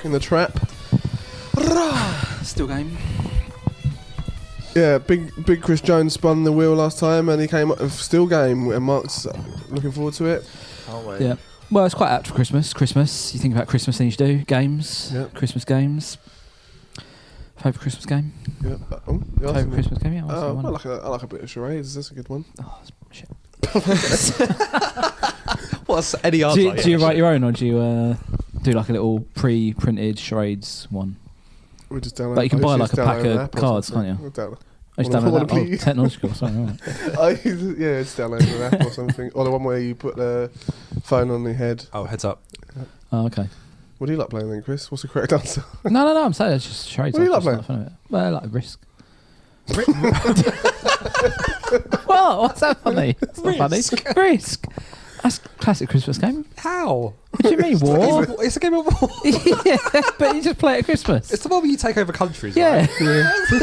in the trap. Still game. Yeah, big Chris Jones spun the wheel last time, and he came up with still game, and Mark's looking forward to it. Can't wait. Yeah. Well, it's quite apt for Christmas. You think about Christmas things you do. Games. Yep. Christmas games. Favourite Christmas game? Yeah. Favourite Christmas game? Yeah. I like a bit of charades. That's a good one. Oh, shit. What's any other? Do you write your own, or do you do like a little pre-printed charades one? We just download. Like you can buy like a pack of cards, can't you? I just download that. Oh, technological. Sorry, right. Yeah, it's download an app or something, or the one where you put the phone on the head. Oh, heads up. Oh, okay. What do you like playing then, Chris? What's the correct answer? No. I'm saying it's just charades. What do you like playing? Fun of it. Well, I like Risk. Well, what's that funny? It's not funny. Risk. That's a classic Christmas game. How? What do you mean, war? It's a game of war. Yeah, but you just play it at Christmas. It's the one where you take over countries. Yeah. Right?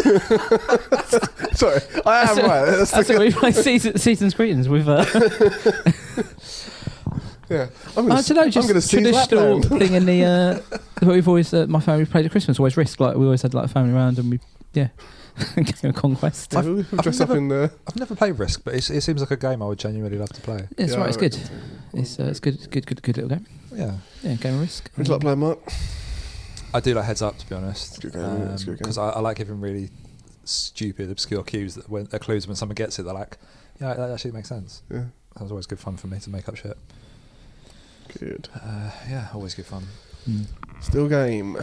Sorry, I am right. That's it. We play season's greetings with. Yeah, I don't know, just traditional thing in the. What we've always, my family played at Christmas, always Risk. Like we always had like a family around, and we, game of Conquest. I've never played Risk, but it seems like a game I would genuinely love to play. It's right. It's good. It's good little game. Yeah. Yeah, game of Risk. Would you like playing, Mark? I do like Heads Up, to be honest. It's a good game. It's a good game. Because I like giving really stupid, obscure clues when someone gets it, they're like, yeah, that actually makes sense. Yeah. That was always good fun for me to make up shit. Good. Yeah, always good fun. Still game.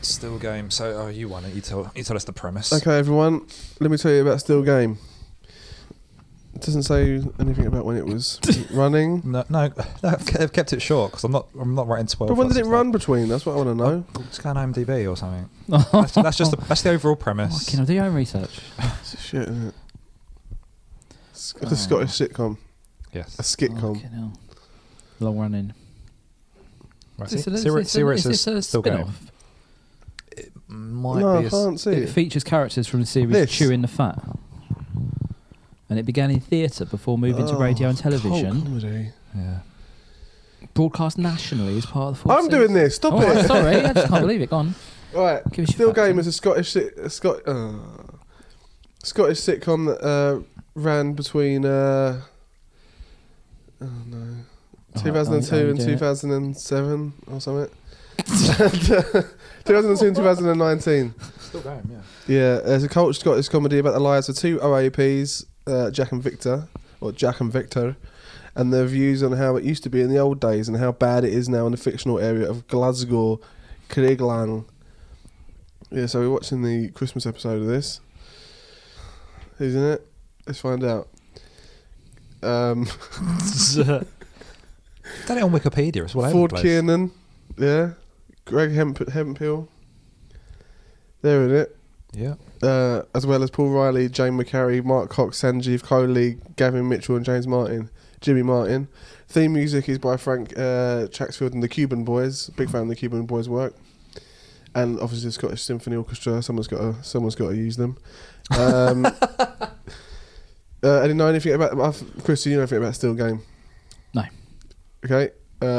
So, you won it. You tell us the premise. Okay, everyone. Let me tell you about Still Game. It doesn't say anything about when it was running. No, I've kept it short because I'm not writing 12. But when did it run between? That's what I want to know. Just go on IMDb or something. that's the overall premise. Can I do your own research? It's shit, isn't it? It's a Scottish sitcom. Yes. A skitcom. Long running. Right. See where it says Still Game. It might be. I can't see it. It features characters from the series Chewing the Fat. And it began in theatre before moving to radio and television. Comedy. Yeah. Broadcast nationally as part of the fourth I'm doing this. Stop it. Right, sorry, I just can't believe it. Go on. Right. Still Game is a Scottish Scottish sitcom that ran between 2002 and 2007 or something. 2002 and 2019. Still going, yeah. Yeah, there's a cult Scottish comedy about the lives of two OAPs, Jack and Victor, and their views on how it used to be in the old days and how bad it is now in the fictional area of Glasgow, Craiglang. Yeah, so we're watching the Christmas episode of this. Who's in it? Let's find out. Done it on Wikipedia as well. Ford Kiernan, yeah. Greg Hemphill. They're in it. Yeah. As well as Paul Riley, Jane McCarry, Mark Cox, Sanjeev Kohli, Gavin Mitchell and Jimmy Martin. Theme music is by Frank Chaxfield and the Cuban Boys. Big fan of the Cuban Boys' work. And obviously the Scottish Symphony Orchestra. Someone's got to use them. And you know anything about Chris? Do you know anything about Still Game? No. Okay.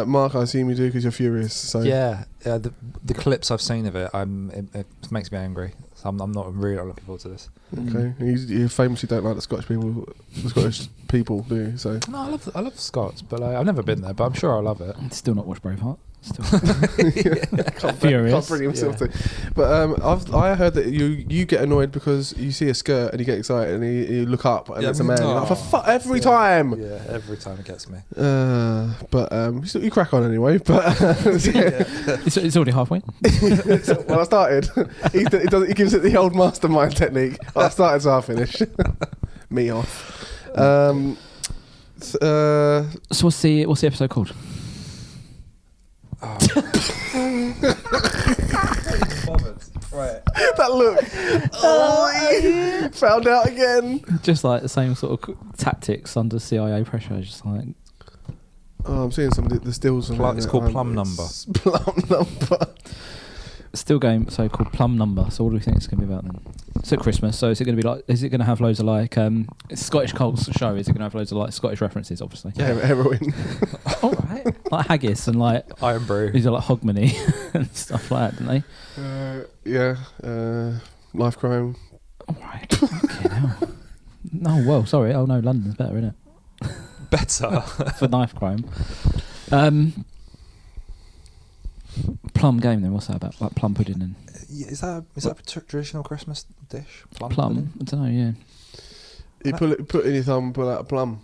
Mark, I assume you do because you're furious. So yeah, the clips I've seen of it, it makes me angry. So I'm not really looking forward to this. Okay, you famously don't like the Scottish people, do you? So no, I love Scots, but I've never been there. But I'm sure I'll love it. Still not watched Braveheart. Can't bring himself to. But I heard that you get annoyed because you see a skirt and you get excited and you look up and it's a man. You're like, every time. Yeah, every time it gets me. But you crack on anyway. But it's already halfway. Well, I started. He gives it the old mastermind technique. I started, so I finish. Me off. So what's the episode called? Oh. Right. That look. Found out again. Just like the same sort of tactics under CIA pressure. Just like. Oh, I'm seeing some of the stills. It's called Plum Number. Plum Number. Still game, so called Plum Number. So what do we think it's going to be about then? It's at Christmas, so is it going to be like? Is it going to have loads of like Scottish Colts show? Is it going to have loads of like Scottish references? Obviously, Yeah, heroin. all right, like haggis and like Iron Brew. these are like hogmanay and stuff like that, don't they? Yeah. Life crime. All right. Okay, now. No, well, sorry. Oh no, London's better, isn't it? Better. For knife crime. Plum game then. What's that about? Like plum pudding and Is that a traditional Christmas dish? plum. pudding? I don't know. Yeah. You put in your thumb, pull out a plum.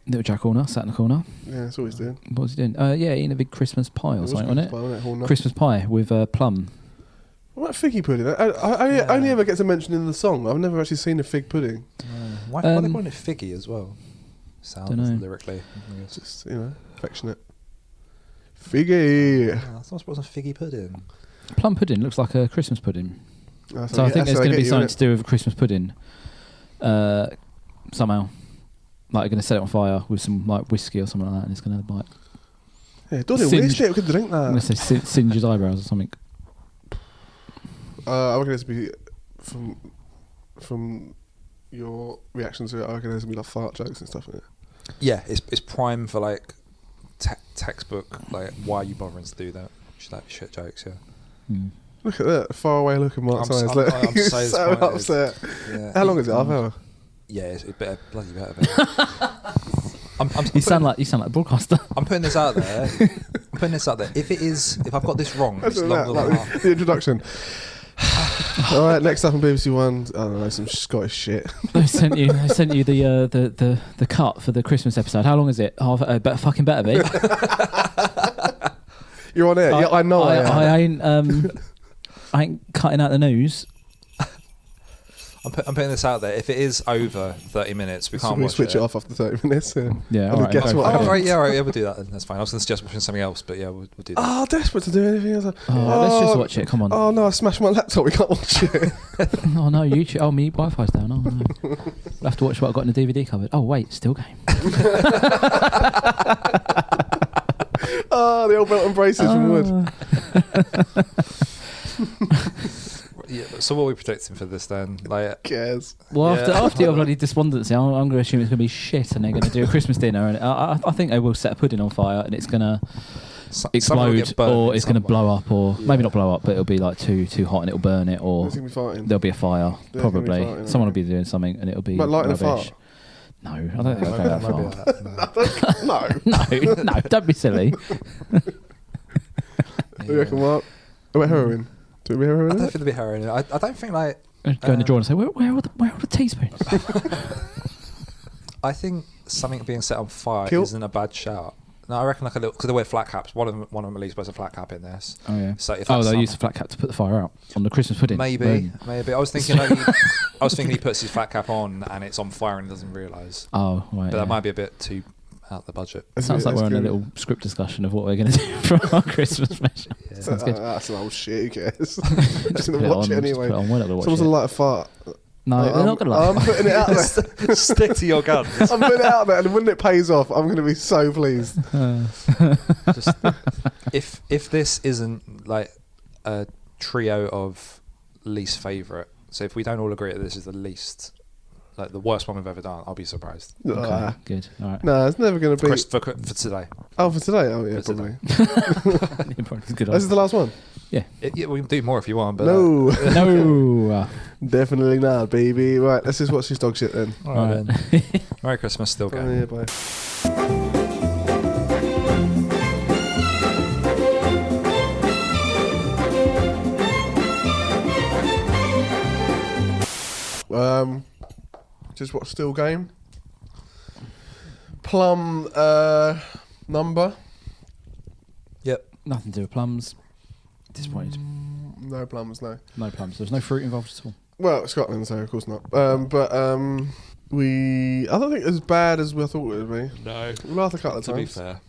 Little Jack Horner sat in the corner. Yeah, that's all he's doing. What was he doing? Yeah, eating a big Christmas pie or something, wasn't it? Horner. Christmas pie with plum. What about figgy pudding? I only ever get to mention in the song. I've never actually seen a fig pudding. Why are they calling it figgy as well? Sounds lyrically. It's just, affectionate. Figgy. I thought it was a figgy pudding. Plum pudding looks like a Christmas pudding. That's So I think there's going to be something to do. do with a Christmas pudding. Somehow. Like they're going to set it on fire with some like whiskey or something like that, and it's going to like. Yeah, don't waste it. We could drink that. I'm going to say singe his eyebrows or something. I reckon it's be from your reaction to it. I reckon there's gonna be like fart jokes and stuff in it. Yeah, it's prime for like textbook. Like, why are you bothering to do that? Just like shit jokes. Yeah. Look at that far away look in Mark's eyes. I'm He's so so disappointed. upset. Yeah. How long is it? Half hour. Yeah, it's better. Bloody better. You sound like a broadcaster. I'm putting this out there. If I've got this wrong, it's longer than half. The introduction. All right, next up on BBC One, I don't know, some Scottish shit. They sent you the cut for the Christmas episode. How long is it? Better be. You're on air. Yeah, I know. I ain't cutting out the news. I'm putting this out there. If it is over 30 minutes, we can't we watch switch it off after 30 minutes. Yeah, all right. Guess what? Oh, right, yeah, we'll do that. Then. That's fine. I was going to suggest watching something else, but yeah, we'll do that. Oh, desperate to do anything else. Let's just watch it. Come on. Oh no, I smashed my laptop. We can't watch it. Oh no, YouTube. Oh, me Wi-Fi's down. Oh no. We'll have to watch what I've got in the DVD cupboard. Oh wait, still game. Oh, the old belt and braces from wood. Yeah, so what are we predicting for this then? Like, Who cares? Well, after your bloody despondency, I'm going to assume it's going to be shit, and they're going to do a Christmas dinner, and I think they will set a pudding on fire, and it's going to explode, or it's going to blow up, or maybe not blow up, but it'll be like too hot, and it'll burn it, or There's gonna be farting. there'll be a fire, There's probably. gonna be farting, Someone will right? be doing something, and it'll be Like lighting a rubbish. fart. No, I don't think I'll go that far. No. No, don't be silly. What do you reckon, Mark? What about heroin? Do we have heroin? I don't think there'll be heroin. I don't think like. Go in the drawer and say, where are the teaspoons? I think something being set on fire Kill- isn't a bad shout. No, I reckon like a little because they wear flat caps. One of them at least wears a flat cap in this. Oh yeah. So if they'll that's use the flat cap to put the fire out on the Christmas pudding. maybe. I was thinking he puts his flat cap on and it's on fire and he doesn't realise. Oh right. But that might be a bit too out the budget. Sounds like we're on a little script discussion of what we're going to do for our Christmas special. Yeah. Sounds good. That's an old shit. Who cares? Just Just put gonna it watch on. it Just anyway. put it on. We're not going to watch Someone's it. gonna light a fart. No, we're not going to I'm laugh. putting it out there. Stick to your guns. I'm putting it out there, and when it pays off, I'm going to be so pleased. Just, if this isn't like a trio of least favourite, so if we don't all agree that this is the least, like the worst one we've ever done, I'll be surprised. Okay, good. All right. No, it's never going to be. For today. Oh, for today? Oh, yeah, For probably. Good This is the last one? Yeah, we can do more if you want, but No. No. Definitely not, baby. Right, let's just watch this dog shit then. all right then. Merry Christmas, still Oh, going. yeah, bye. Just what still game? Plum number? Yep. Nothing to do with plums. Disappointed. No plums, no. No plums. There's no fruit involved at all. Well, Scotland, so of course not. I don't think it's as bad as we thought it would be. No. We laughed a couple of To be times. fair.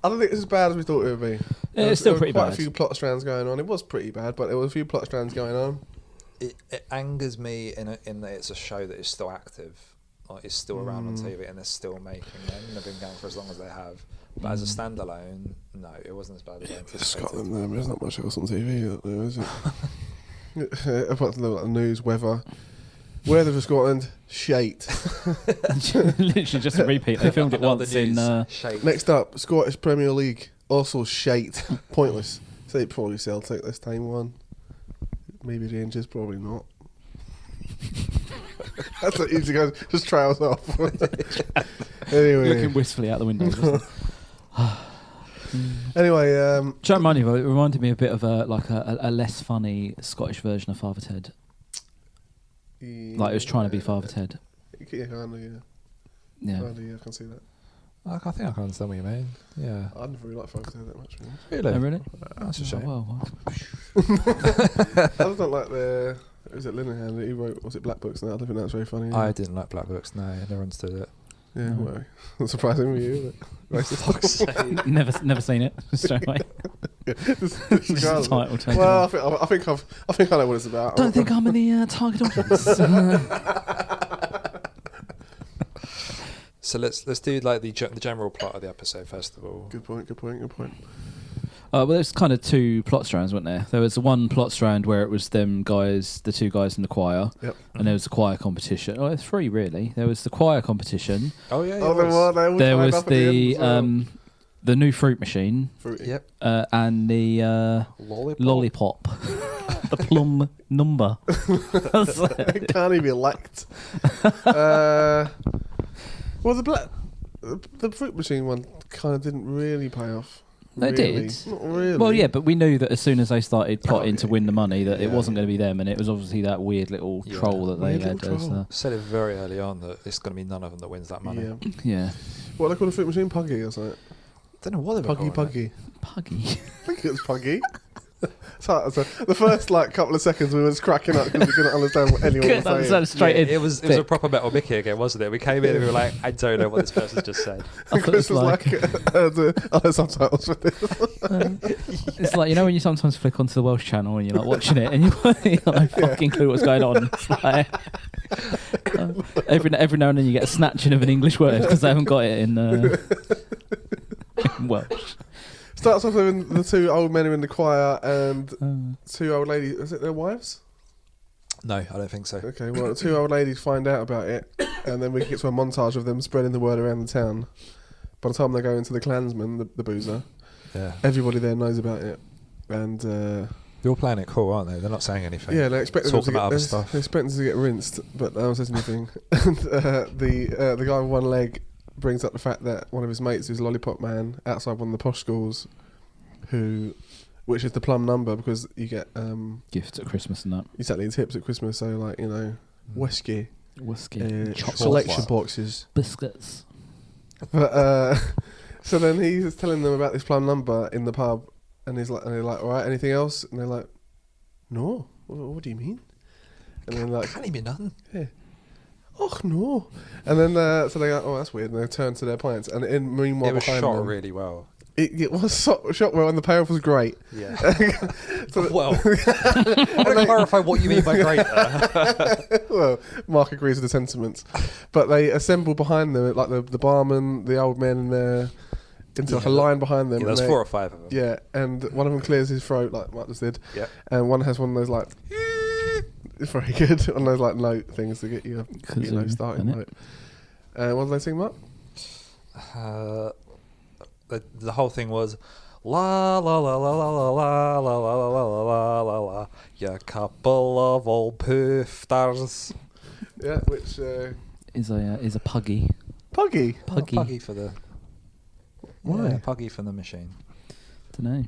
I don't think it's as bad as we thought it would be. Yeah, it's still there were pretty quite bad. a few plot strands going on. It was pretty bad, but there were a few plot strands going on. It angers me in that it's a show that is still active. is still around on TV and they're still making them. They've been going for as long as they have. But as a standalone, no, it wasn't as bad as I anticipated. Scotland, there's not much else on TV out there, is it? Apart from the news, weather for Scotland, shite. Literally just a repeat. They filmed it once in. Next up, Scottish Premier League, also shite, pointless. Say probably Celtic this time one. Maybe Rangers, probably not. That's what easy goes. Just trails off. Anyway, looking wistfully out the window. Anyway, don't remind you, it reminded me a bit of a less funny Scottish version of Father Ted. Like it was trying to be Father Ted. Yeah, kind of, yeah. I can see that. I think I can understand what you mean. Yeah. I didn't really like Father Ted that much. Really? Oh, really? That's a shame. Well. I don't like the... Was it Linehan? He wrote, was it Black Books? No, I don't think that's very funny. I didn't like Black Books, no. I never understood it. Yeah, well, not surprising with you, but never seen it. Straight away. Just the title taken. Well, I think I know what it's about. Don't think I'm in the target audience. So let's do like the general plot of the episode first of all. Good point. Well, there's kind of two plot strands, weren't there? There was one plot strand where it was them guys, the two guys in the choir, and there was the choir competition. Oh, there's three really. There was the choir competition. Oh yeah. There was the new fruit machine. Fruity. Yep. And the lollipop. The plum number. It can't even be elect. Well, the fruit machine one kind of didn't really pay off. They did. Not really. Well, yeah, but we knew that as soon as they started plotting to win the money, that it wasn't going to be them, and it was obviously that weird little troll that they had. Said it very early on that it's going to be none of them that wins that money. Yeah. What they call the fruit machine? Puggy or something? Don't know what they were Puggy. Puggy. I think it was Puggy. So the first couple of seconds we was cracking up because we couldn't understand what anyone was saying. Straight in. It was a proper Metal Mickey again, wasn't it? We came in and we were like, I don't know what this person just said. Chris was like subtitles for this. It's like, you know when you sometimes flick onto the Welsh channel and you're like watching it and you got no fucking clue what's going on. It's like, every now and then you get a snatching of an English word because they haven't got it in Welsh. Starts off with the two old men are in the choir and two old ladies. Is it their wives? No, I don't think so. Okay, well, the two old ladies find out about it, and then we get to a montage of them spreading the word around the town. By the time they go into the Klansman, the boozer, everybody there knows about it, and they're all playing it cool, aren't they? They're not saying anything. Yeah, they're expecting talking about other stuff. They're expecting to get rinsed, but no one says anything. And the guy with one leg brings up the fact that one of his mates, who's a lollipop man, outside one of the posh schools, which is the plum number because you get gifts at Christmas and that. Exactly, tips at Christmas. So whiskey, selection boxes, biscuits. But so then he's telling them about this plum number in the pub, and they're like, all right, anything else? And they're like, no. What do you mean? And then like, can't mean nothing. Yeah. Oh no! And then so they go, oh, that's weird. And they turn to their pints, and meanwhile it was behind shot them, really well. It was shot well, and the payoff was great. Yeah. Well, I want to clarify what you mean by great. Well, Mark agrees with the sentiments, but they assemble behind them, like the barman, the old men, and into like a line behind them. Yeah, there's 4 or 5 of them. Yeah, and one of them clears his throat like Mark just did. Yeah. And one has one of those like. It's very good. One of those like note things to get you, starting note. What did they sing, Mark? The whole thing was la la la la la la la la la la la la la la, you couple of old poofters. Yeah, which is a puggy. Puggy for the. Why? Yeah, puggy for the machine. Don't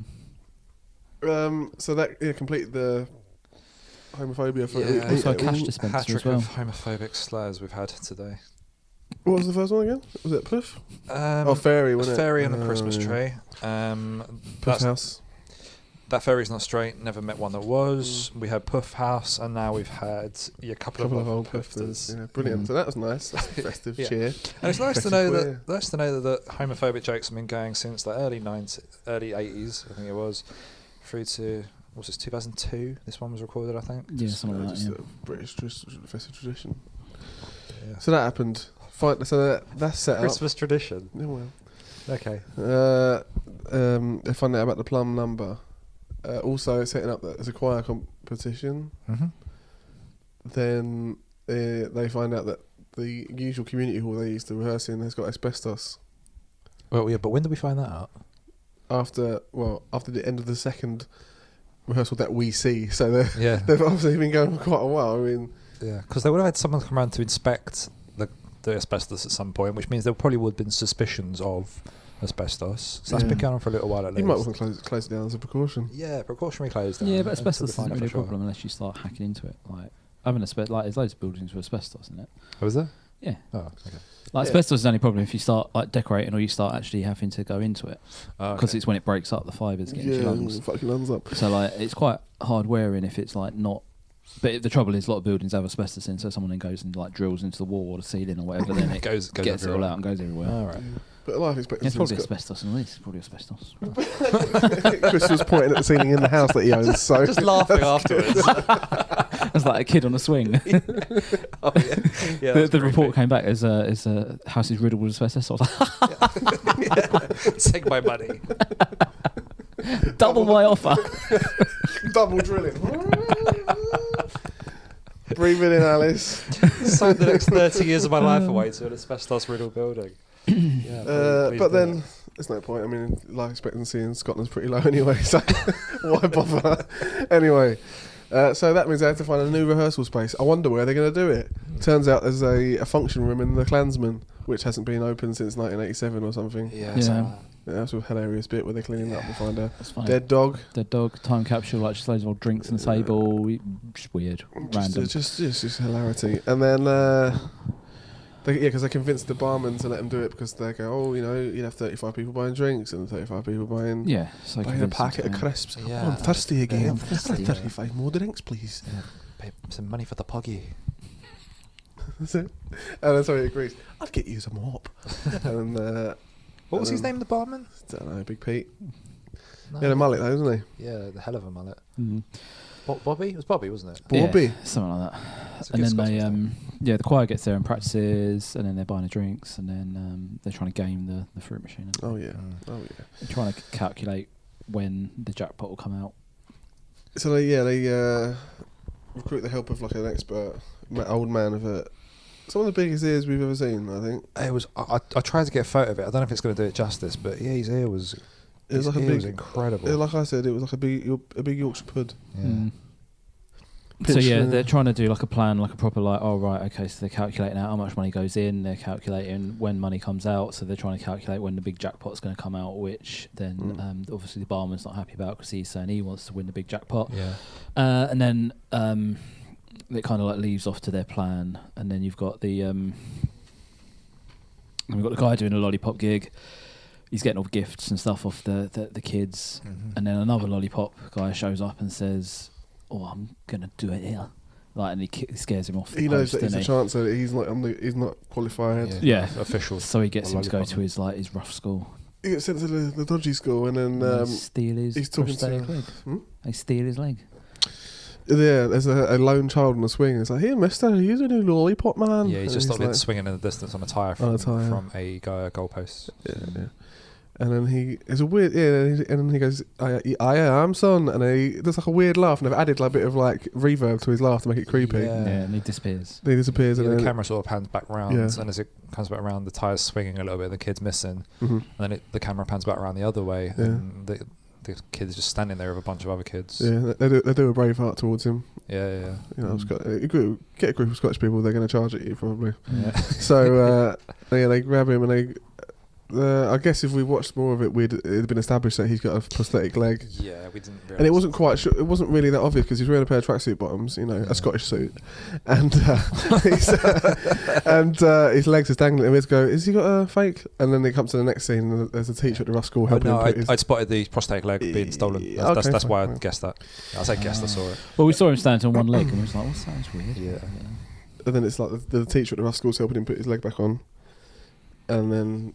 know. So that completed the homophobia for also a cash dispenser hat-trick as well. of homophobic slurs we've had today. What was the first one again? Was it Puff? Fairy, wasn't it? Fairy on the Christmas tree. Puff House. That fairy's not straight. Never met one that was. We had Puff House, and now we've had a couple of old puffers. Yeah, brilliant. So that was nice. That's festive cheer. And it's nice to know that homophobic jokes have been going since the early 80s, I think it was, through to. Was this 2002? This one was recorded, I think. Yeah, something like that. Just a British festive tradition. Yeah. So that happened. Fine. So that's set Christmas tradition. up. Yeah, well. Okay. They find out about the plum number. Also setting up that there's a choir competition. Mm-hmm. Then they find out that the usual community hall they used to rehearse in has got asbestos. Well, yeah, but when did we find that out? After the end of the second rehearsal that we see. So Yeah. they've obviously been going for quite a while. I mean, Yeah, because they would have had someone come around to inspect the asbestos at some point, which means there probably would have been suspicions of asbestos. So that's been going on for a little while at least. you might want to close it down as a precaution. Yeah, precautionary close down. Yeah, but until asbestos they find isn't out really a for sure. problem unless you start hacking into it. Like, there's loads of buildings with asbestos in it. Oh, is there? Yeah. Oh, okay. Like, asbestos is the only problem if you start like decorating or you start actually having to go into it. Oh, Because okay. it's when it breaks up, the fibres get into your lungs. Fucking lungs up. So like, it's quite hard wearing if it's like not. But the trouble is, a lot of buildings have asbestos in, so someone then goes and like drills into the wall or the ceiling or whatever, then it goes gets it all everywhere. out and goes everywhere. All right. But life expectancy. It's probably has asbestos in this. Probably asbestos. got- Chris was pointing at the ceiling in the house that he owns. So Just laughing afterwards. It's like a kid on a swing. Oh, yeah. The report came back as house is riddled with asbestos. I was like, Take my money. double my offer. double drilling. Breathe it in, Alice. Signed the next 30 years of my life away to an asbestos-riddled building. Yeah, please But do then that. there's no point. I mean, life expectancy in Scotland's pretty low anyway, so why bother? Anyway, so that means they have to find a new rehearsal space. I wonder where they're going to do it. Turns out there's a function room in the Clansman, which hasn't been open since 1987 or something. Yeah. Yeah, that's a hilarious bit where they're cleaning up and find a That's fine. dead dog. Dead dog, time capsule, like just loads of old drinks on the table. Just weird, random. Just hilarity. And then, because they convinced the barman to let them do it because they go, oh, you'd have 35 people buying drinks and 35 people buying Yeah, so buying a convinced packet them of to- crisps. Yeah. Oh, I'm thirsty again. Yeah, I'd thirsty, like yeah. 35 more drinks, please. Yeah. Pay some money for the puggy. That's it. And then so he agrees, I'd get you some mop. And What was his name, the barman? don't know, Big Pete. No. He had a mullet though, wasn't Yeah, the hell of a mullet. Mm. Bobby? It was Bobby, wasn't it? he? Bobby. Yeah, something like that. That's a And good then they, Scotsman the choir gets there and practices, and then they're buying the drinks, and then they're trying to game the fruit machine. Oh yeah. Mm. Oh yeah. They're trying to calculate when the jackpot will come out. So they recruit the help of like an expert old man with some of the biggest ears we've ever seen, I think. It was. I tried to get a photo of it. I don't know if it's going to do it justice, but yeah, his ear was. It was his like a ear big, was incredible. like I said, it was like a big Yorkshire pud. Yeah. Mm. So Pinch yeah, the- they're trying to do like a plan, like a proper like, oh right, okay, so they're calculating out how much money goes in, they're calculating when money comes out, so they're trying to calculate when the big jackpot's going to come out, which then obviously the barman's not happy about because he's saying he wants to win the big jackpot. Yeah. And then it kind of like leaves off to their plan, and then you've got the guy doing a lollipop gig. He's getting all the gifts and stuff off the kids, Mhm. and then another lollipop guy shows up and says, "Oh, I'm gonna do it here," like, and he scares him off. He knows that he's a doesn't chancer. He's not qualified. Yeah. Official. So he gets him to go lollipop to his rough school. He gets sent to the dodgy school, and then And they steal his he's talking to- prosthetic leg. They steal his leg. there's a lone child on a swing. It's like, here, mister, here's a new lollipop man. Yeah, he's And just stopped like, swinging in the distance on a tyre On a from, tyre. from a goalpost. Yeah. And then it's a weird, and then he goes, I am, son. And he does like a weird laugh, and they've added like a bit of like reverb to his laugh to make it creepy. Yeah. Yeah, and he disappears. Then he disappears, Yeah, and the then camera sort of pans back round, Yeah. and as it comes back around, the tyre's swinging a little bit, the kid's missing. Mhm. And then the camera pans back around the other way, Yeah. and the kid's just standing there with a bunch of other kids. Yeah, they do a brave heart towards him. Yeah. Get a group of Scottish people, they're going to charge at you probably. Yeah. So they grab him, and they. I guess if we watched more of it, it'd been established that he's got a prosthetic leg, Yeah, we didn't realise. and it wasn't quite. It wasn't really that obvious because he's wearing a pair of tracksuit bottoms, a Scottish suit, and his legs are dangling. And we go, "Has he got a fake?" And then they come to the next scene, and there's a teacher at the rough school helping him. Put I'd spotted the prosthetic leg being stolen. Yeah, That's okay, why I fine. guessed that. I say guessed, I saw it. Well, we saw him stand on one leg, and we was like, "What's that? That's weird." Yeah. And then it's like the teacher at the rough school's helping him put his leg back on, and then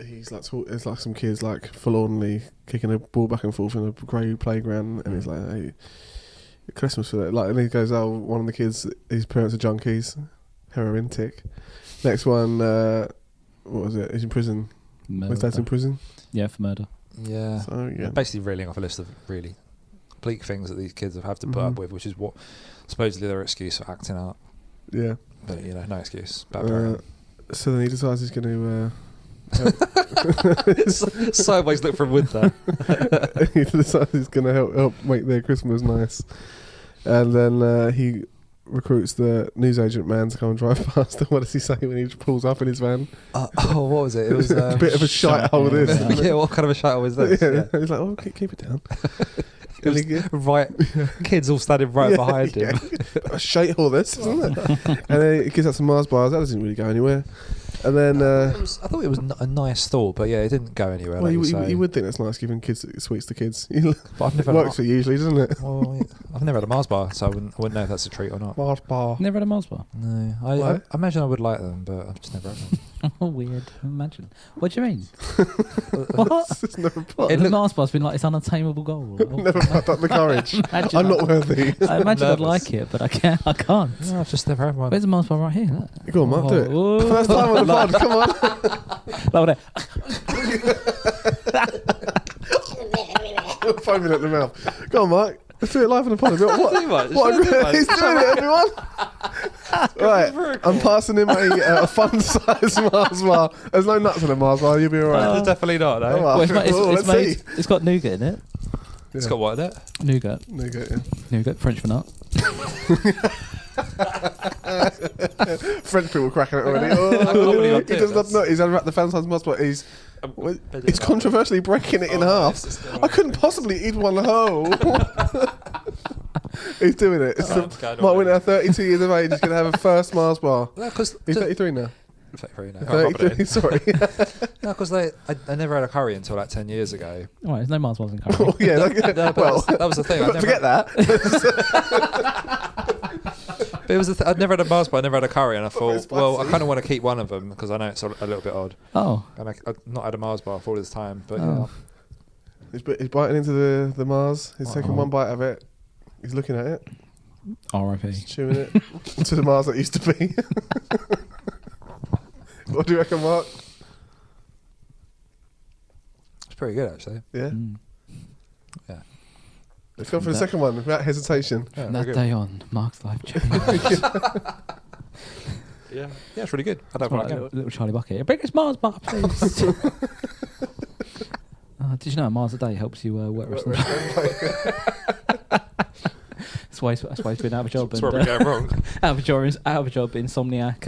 he's like, it's like some kids like forlornly kicking a ball back and forth in a grey playground, and he's like, "Hey, Christmas for that." Like, and he goes, "Oh, one of the kids, his parents are junkies," heroin tick. Next one, what was it? He's in prison. His dad's in prison. Yeah, for murder. Yeah. So, yeah. Basically reeling off a list of really bleak things that these kids have had to put up with, which is what supposedly their excuse for acting out. Yeah. But, no excuse. Bad so then he decides he's going to... Sideways look from with that. He decides he's going to help make their Christmas nice. And then he recruits the newsagent man to come and drive past. What does he say when he pulls up in his van? What was it? It was a bit of a shite hole this. Yeah, what kind of a shite hole is this? Yeah. He's like, keep it down. Right, kids all standing right behind him. A shite hole this, isn't it? And then he gives out some Mars bars. That doesn't really go anywhere. And then I thought it was a nice thought, but yeah, it didn't go anywhere. Well, you would think that's nice giving kids sweets to kids. But I've never works for you usually, doesn't it? Well, I've never had a Mars bar, so I wouldn't know if that's a treat or not. Mars bar. Never had a Mars bar? No, I imagine I would like them, but I've just never had them. Oh, weird. Imagine. What do you mean? What? The Mars bar's been like it's unobtainable goal. Never had up the courage. I'm not worthy. I imagine I'd like it, but I can't. No, I've just never had one. Where's the Mars bar right here? Look. Go on, Mark, do it. First time on the pod, come on. Foaming at the mouth. Go on, Mark. Let's do it live on the pod. What he's doing it, everyone. Right, I'm passing him a fun-sized Mars bar. There's no nuts in a Mars bar. You'll be all right. There's definitely not. No. Well, it's got nougat in it. It's got what in it? Nougat. Yeah. Nougat, French for nut. French people cracking it already. He does not know. He's unwrapped the fan-sized Mars bar. He's controversially breaking it in half. I couldn't possibly eat one whole. He's doing it. Mark Winter, 32 years of age, he's going to have a first Mars bar. No, because he's 33 now. 33, sorry. No, because I never had a curry until like 10 years ago. Right, there's no Mars bars in curry. Oh, yeah, well, that was the thing. Forget that. But it was I'd never had a Mars bar, I never had a curry, and I thought, well, I kind of want to keep one of them because I know it's a little bit odd. Oh. And I've not had a Mars bar for all this time, but He's biting into the Mars. He's taking one bite of it. He's looking at it. R.I.P. He's chewing it into the Mars that used to be. What do you reckon, Mark? It's pretty good, actually. Yeah? Yeah. Let's go for the second one without hesitation. Yeah, that day on, Mark's life changed. Yeah, it's really good. I don't like it. Little Charlie Bucket. Bring us Mars bar, please. Did you know a Mars a day helps you wet wrestle? That's why he's been out of a job. That's where we're going wrong. out of a job, insomniac.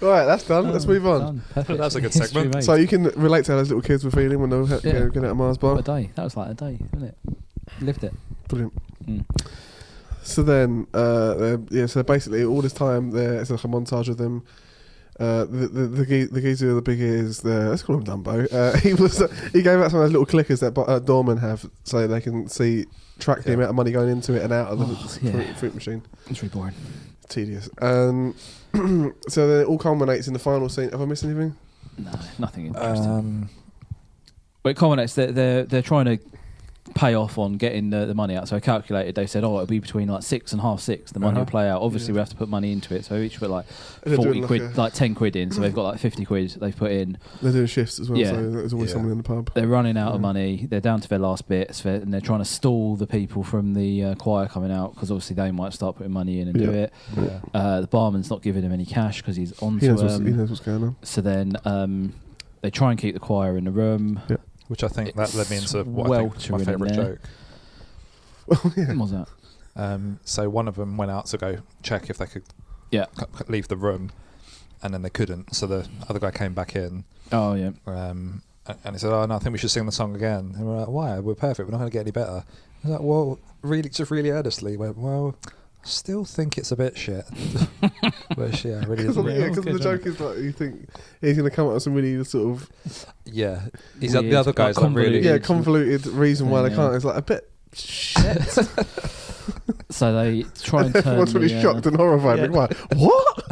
Right, that's done. Let's move on. That's a good segment. So you can relate to how those little kids were feeling when they were getting out of Mars bar. What a day. That was like a day, wasn't it? Lived it. Brilliant. So then, so basically all this time it's like a montage of them. The geezer with the big ears, let's call him Dumbo. He gave out some of those little clickers that doormen have so they can track the amount of money going into it and out of the fruit machine. It's really boring. Tedious. So then it all culminates in the final scene. Have I missed anything? No, nothing interesting. Well, it culminates. They're trying to pay off on getting the money out. So I calculated. They said, it'll be between like 6 and half 6. The money will play out. Obviously, we have to put money into it. So each put like 40 quid, like 10 quid in. So they've got like 50 quid they've put in. They're doing shifts as well. Yeah. So there's always someone in the pub. They're running out of money. They're down to their last bits, and they're trying to stall the people from the choir coming out because obviously they might start putting money in and do it. Yeah. The barman's not giving him any cash because he's on to them. He knows what's going on. So then they try and keep the choir in the room. Yeah. Which I think that led me into what I think my favourite joke. What was that? So one of them went out to go check if they could leave the room, and then they couldn't. So the other guy came back in. Oh, yeah. And he said, no, I think we should sing the song again. And we're like, why? We're perfect. We're not going to get any better. I was like, well, really earnestly, went, well, I still think it's a bit shit. But yeah, really isn't. Because the joke is like, you think he's going to come up with some really sort of... Yeah. He's the other guy's like really... Yeah, convoluted reason why they can't. It's like a bit... Shit. So they try and turn. Everyone's really shocked and horrified. Like, what?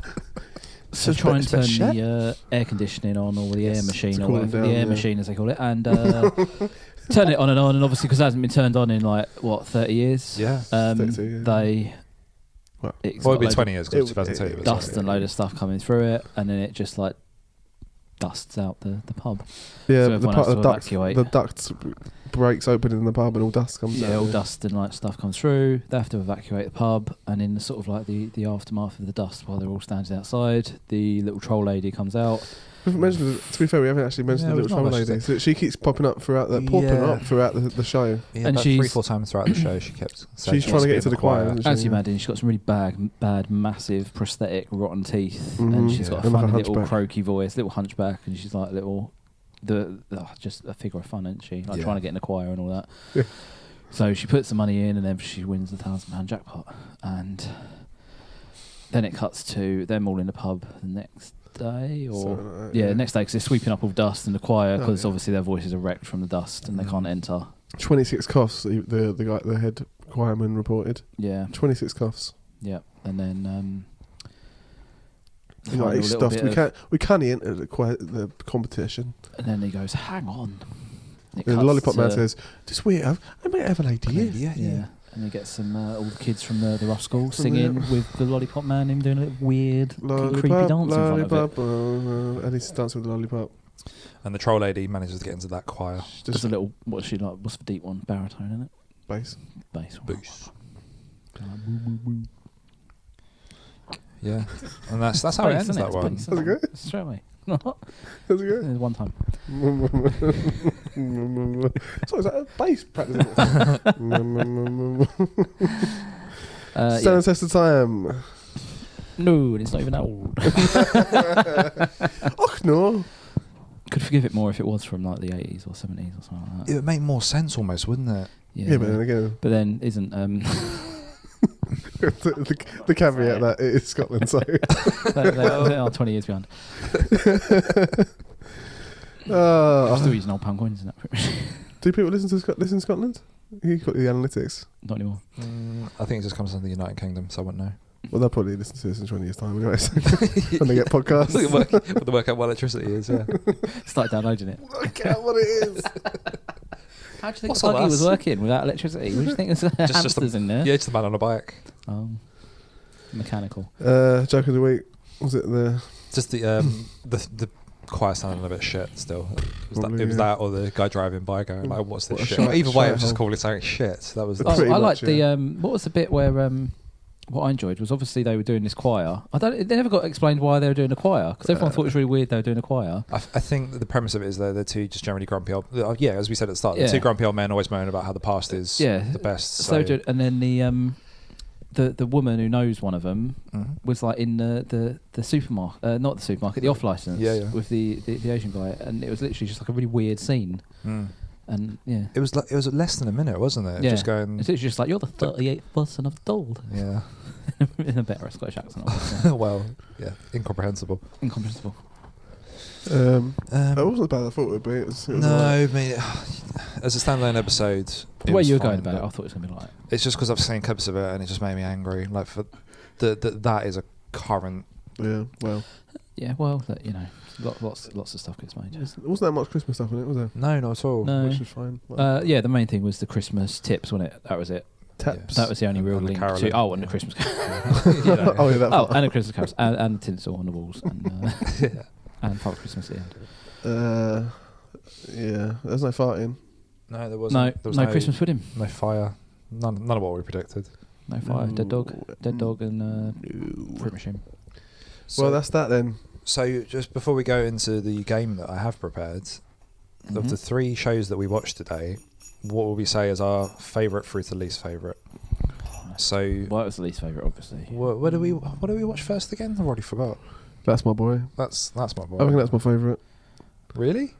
So try and turn the air conditioning on, or the air machine, or whatever, the air machine as they call it, and turn it on. And obviously, because it hasn't been turned on in 30 years. Yeah. 30, they Well, it'll be 20 years because 2002. Dust and load of stuff coming through it, and then it just like dusts out the pub. Yeah, so the duct breaks open in the pub and all dust comes out. Yeah, all dust and like stuff comes through. They have to evacuate the pub, and in the sort of like the aftermath of the dust, while they're all standing outside, the little troll lady comes out. To be fair, we haven't actually mentioned the little troll lady. So she keeps popping up throughout the show. Yeah, and she's 3-4 times throughout the show. She's trying to get into the choir. As you imagine, she's got some really bad, massive prosthetic rotten teeth, and she's got a funny little croaky voice, little hunchback, and she's like just a figure of fun, isn't she? Like trying to get in the choir and all that. Yeah. So she puts the money in, and then she wins the £1,000 jackpot, and then it cuts to them all in the pub the next day, next day, because they're sweeping up all dust in the choir, because obviously their voices are wrecked from the dust and they can't enter. 26 coughs. The head choirman reported. Yeah, 26 coughs. Yeah, and then like, he's stuffed. We can't enter the competition. And then he goes, "Hang on." The lollipop man says, "Just wait, I might have an idea." Yeah. And he gets some all the kids from the rough school singing with the lollipop man, him doing a little weird, creepy dance in front of it. And he's dancing with the lollipop. And the troll lady manages to get into that choir. Just a little, what's the deep one? Baritone, isn't it? Bass. Bass. Yeah. And that's how it ends, that one. That's good. Straight away. That's good. One time. So is that a bass practice? Stand the test of time. No, it's not even that old. Och no. Could forgive it more if it was from like the 80s or 70s or something like that. It would make more sense almost, wouldn't it? Yeah, but then again. But then isn't the caveat that it is Scotland, so they are 20 years behind. Still using old pound coins, isn't that? Do people listen to Scotland? You got the analytics. Not anymore. I think it just comes from the United Kingdom, so I wouldn't know. Well, they'll probably listen to this in 20 years' time anyway, so when they get podcasts. What the work out what electricity is, yeah. Start downloading it. Work out what it is. How do you think the buggy was working without electricity? What do you think there's hamsters in there? Yeah, just the man on a bike. Oh, mechanical. Joke of the week. Was it just the choir sounded a bit shit still. It was that or the guy driving by going like, what's this shit? Either way, it was just calling something shit. So that was I liked the what was the bit where what I enjoyed was obviously they were doing this choir. They never got explained why they were doing a choir, because everyone thought it was really weird they were doing a choir. I think the premise of it is they're two just generally grumpy old... Yeah, as we said at the start, the two grumpy old men always moan about how the past is the best. So and then the woman who knows one of them was like in the supermarket, not the supermarket, the off license with the Asian guy, and it was literally just like a really weird scene. And it was less than a minute, wasn't it? Yeah. Just going. It's just like, you're the 38th person I've told. Yeah. In a better Scottish accent. Well, yeah, incomprehensible. It wasn't as bad as I thought it would be. I mean, as a standalone episode, the way you were going about it, I thought it was going to be like. It's just because I've seen clips of it and it just made me angry. Like for that is a current. Yeah. Well. Yeah. Well, lots of stuff gets made. Wasn't that much Christmas stuff in it? Was there? No, not at all. No. Which was fine. Well, the main thing was the Christmas tips, wasn't it? That was it. Taps. That was the only real link to. Oh, and the Christmas carols. And the Christmas carols and tinsel on the walls and Father Christmas at the end. Yeah, there's no farting. No, there wasn't. No Christmas pudding. No fire. None of what we predicted. No fire. Dead dog, and fruit machine. Well, that's that then. So just before we go into the game that I have prepared, of the 3 shows that we watched today, what will we say is our favourite through to least favourite? So, well, it was the least favourite, obviously. What do we watch first again? I've already forgot. That's my boy. That's my boy. I think that's my favourite. Really?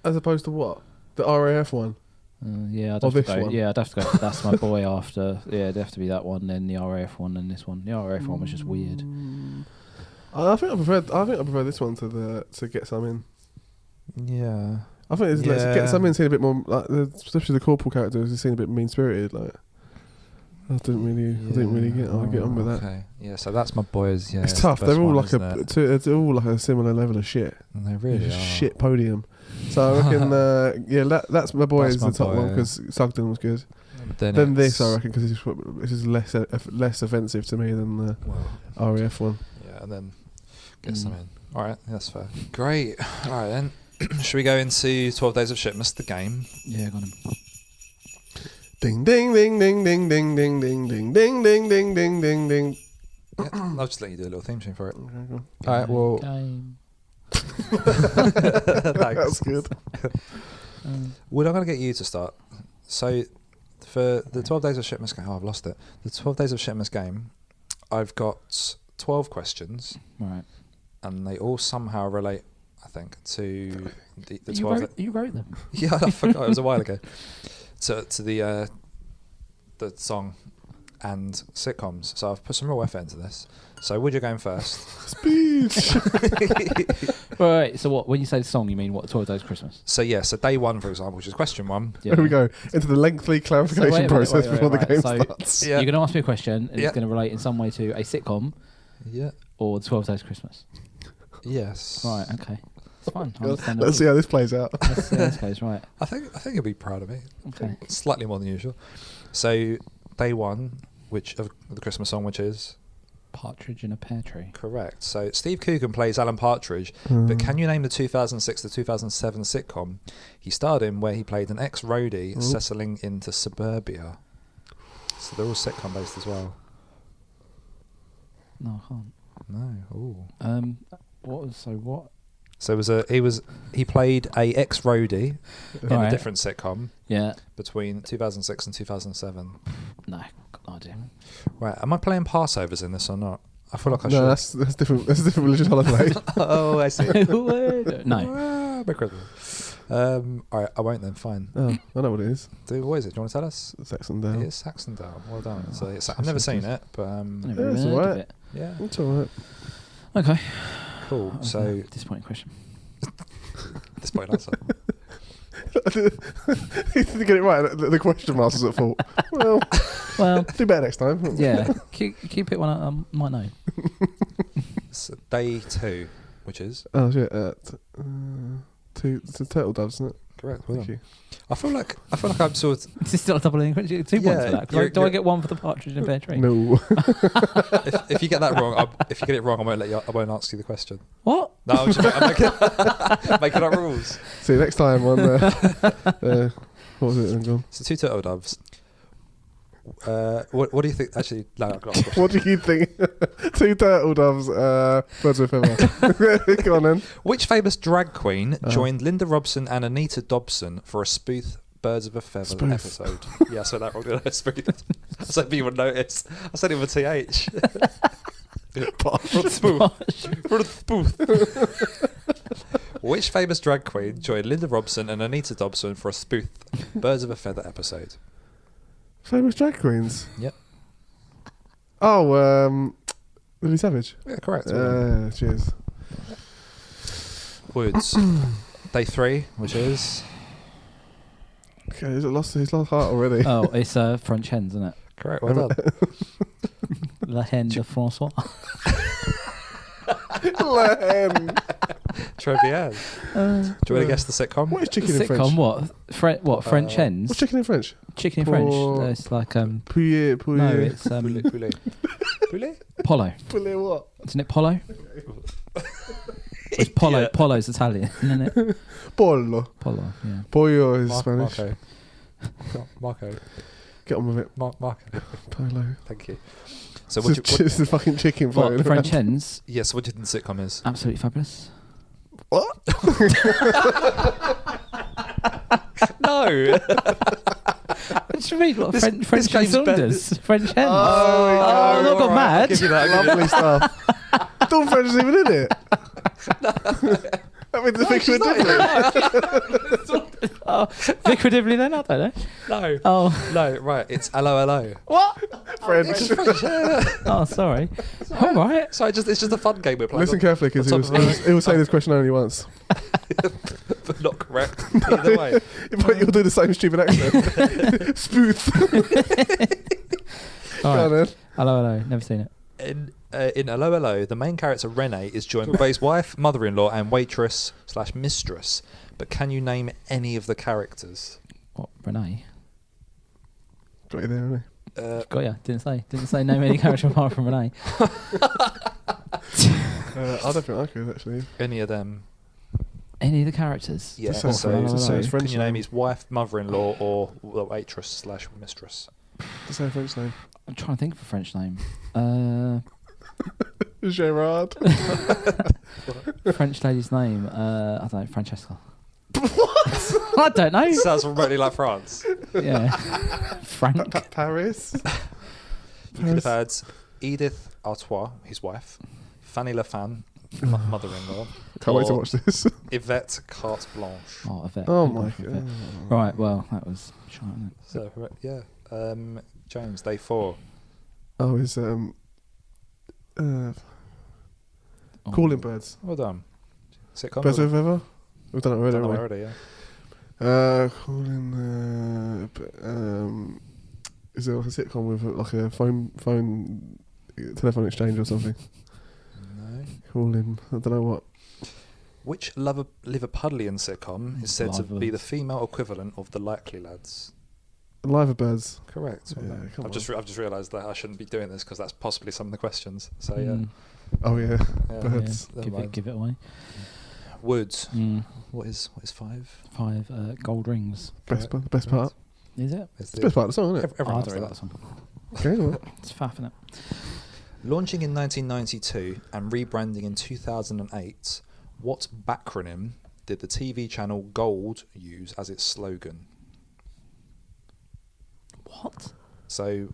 As opposed to what? The RAF one. I'd have to go. Yeah, I'd have to go. That's my boy after. Yeah, it'd have to be that one, then the RAF one, and this one. The RAF one was just weird. I think I prefer this one to Get Some In. Yeah. I think it's Get Some In seem a bit more like, especially the corporal characters. They seem a bit mean spirited. Like I didn't really get on with that. Okay. Yeah. So that's my boys. Yeah. It's tough. They're all like it's all like a similar level of shit. And they really are. Shit podium. So I reckon, that's my boy is the top one because Sugden was good. Then this, I reckon, because this is less offensive to me than the RAF one. Yeah, and then get some in. All right, that's fair. Great. All right, then. Should we go into 12 Days of Shitmas, the game? Yeah, got him. Ding, ding, ding, ding, ding, ding, ding, ding, ding, ding, ding, ding, ding, ding, ding. Yeah, I'll just let you do a little theme tune for it. Okay, cool. All right, well... Game. That's good. Well, I'm going to get you to start. So, for the 12 Days of Shitmas game... Oh, I've lost it. The 12 Days of Shitmas game, I've got 12 questions. Right. And they all somehow relate, I think, to the 12... You wrote them? Yeah, I forgot. It was a while ago. To the song and sitcoms. So I've put some real effort into this. So Wood, you're going first. Speech. Right, so what? When you say the song, you mean what? 12 Days of Christmas? So yeah, so day one, for example, which is question one. Yeah. Here we go into the lengthy clarification process before the game so starts. You're going to ask me a question, and Yeah. it's going to relate in some way to a sitcom Yeah. or 12 Days of Christmas. Yes. Right, okay. It's fine. Let's see how this plays out. Let's see how this goes, right. I think you'll be proud of me. Okay. Slightly more than usual. So day one, which of the Christmas song, which is Partridge in a Pear Tree. correct. So Steve Coogan plays Alan Partridge, but can you name the 2006 to 2007 sitcom he starred in where he played an ex-roadie settling into suburbia? So they're all sitcom based as well. No, I can't. No. Ooh. What? So he played a ex-roadie in a Right. different sitcom Yeah. between 2006 and 2007. No, got no idea. Right, am I playing Passovers in this or not? I feel like I should. No, that's different. That's a different religious holiday. Oh, I see. No. All right, I won't then. Fine. Oh, I know what it is. What is it? Do you want to tell us? Saxondale. It is Saxondale. Well done. So I've never seen it, but Never Yeah, it's heard alright. of it. yeah, It's alright. Okay. cool. That was So a disappointing question. this point answer. He didn't get it right. The question master's at fault. Well, do better next time. Yeah. keep it one I might know. So day two, which is Oh shit. It's a turtle dove, isn't it? correct. Well Thank done. you. I feel like I'm sort of. Is this still a double question? 2 points for that. you're- Do I get one for the Partridge in a Pear Tree? No. if you get that wrong, if you get it wrong, I won't ask you the question. What? No, I'm making up rules. See you next time on. What was it? Then, John? So 2 turtle doves. What do you think? Actually, no, I've got a question. What do you think? 2 turtle doves, birds of a feather. Go on then. Which famous drag queen joined Linda Robson and Anita Dobson for a spoof Birds of a Feather episode? Yeah, I said that wrong, didn't I? Spoof. I said you would notice. I said it with a TH. For the spoof. Which famous drag queen joined Linda Robson and Anita Dobson for a spoof Birds of a Feather episode? Famous drag queens. Yep. Oh, Lily Savage. Yeah, correct. Cheers. Woods. Day 3, which is Okay, he's lost heart already. Oh, it's French hens, isn't it? correct. Well done. La hen de François. Len. Trevian. Do you want to guess the sitcom? What is chicken in Sitcom, French? what? French hens? What's chicken in French? Chicken in Pour- French. It's like Poulet. no, it's Poulet. Poulet? Polo. Poulet what? Isn't it Polo? It's Polo. Yeah. Polo's Italian, isn't it? Pollo. Polo. Yeah. Pollo is Spanish. Marco. Get on with it. Marco. Polo. Thank you. So It's the fucking chicken What? floating French around. hens. yes, what do you think the sitcom is? Absolutely fabulous. What? No. What do you mean? What, This- French this game's Saunders? French hens? Oh, I'm not got alright, I'll mad. give you that. Lovely stuff. Dawn French is even in it. I mean, the picture different. Oh, Vicar Dibley then? I don't know. No. Oh, No, right. It's hello. what? French. Oh, sorry. All right. So it's just a fun game we're playing. Listen carefully, because he will say this question only once. But not correct either way. But you'll do the same stupid accent. Spoof. All Go on right. then. Hello. Never seen it. In Hello, the main character Renee is joined by his wife, mother-in-law, and waitress/mistress. But can you name any of the characters? What? Renee? Got you there, haven't Got ya. Didn't say name any character apart from Renee. I don't think I could actually. Any of them? Any of the characters? Yeah. Just So, say his can French you name name. his wife, mother-in-law, or the waitress/mistress? Just say a French name. I'm trying to think of a French name. Gerard. French lady's name. I don't know. Francesca. What? I don't know. Sounds remotely like France. Yeah. Frank. Paris. You could have had Edith Artois, his wife, Fanny Lafan, mother-in-law. Can't wait to or watch this. Yvette Carte Blanche. Oh, Yvette. Oh Good my one for Yvette. god. Right. Well, that was shy, isn't it? So yeah, James, day 4. Oh, is Calling Birds. Well done. Sitcom. Best we've ever. We've done it already. Done it haven't we? already, yeah. Is there like a sitcom with like a phone telephone exchange or something? No. Calling. I don't know what. Which Liverpudlian sitcom is said to be the female equivalent of The Likely Lads? Live Birds. Correct. Yeah, come I've just realised that I shouldn't be doing this because that's possibly some of the questions. So yeah. Oh yeah. Yeah. Birds. Never Give mind. it away. Woods. Mm. What is 5? 5 gold rings. Best Correct. part. Is it? It's It's the best part of the song, isn't it? I Everyone don't really like loves that that. song. Okay. Well. It's faff, innit? Launching in 1992 and rebranding in 2008, what backronym did the TV channel Gold use as its slogan? What? So,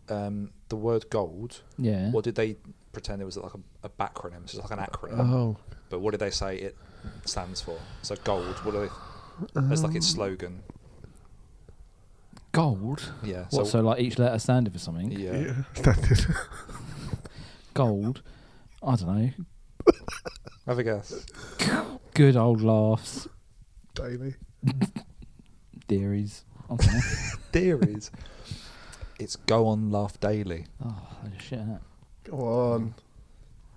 the word gold, Yeah. what did they pretend it was like a backronym? So it's like an acronym. Oh. But what did they say it stands for? So gold, what do they... It's like its slogan. Gold? Yeah. What, so like each letter standing for something? Yeah. Standard. Gold? I don't know. Have a guess. Good old laughs. Daily. Theories. I don't know. Theories. It's go on, laugh daily. Oh, that's shit, innit? Go on.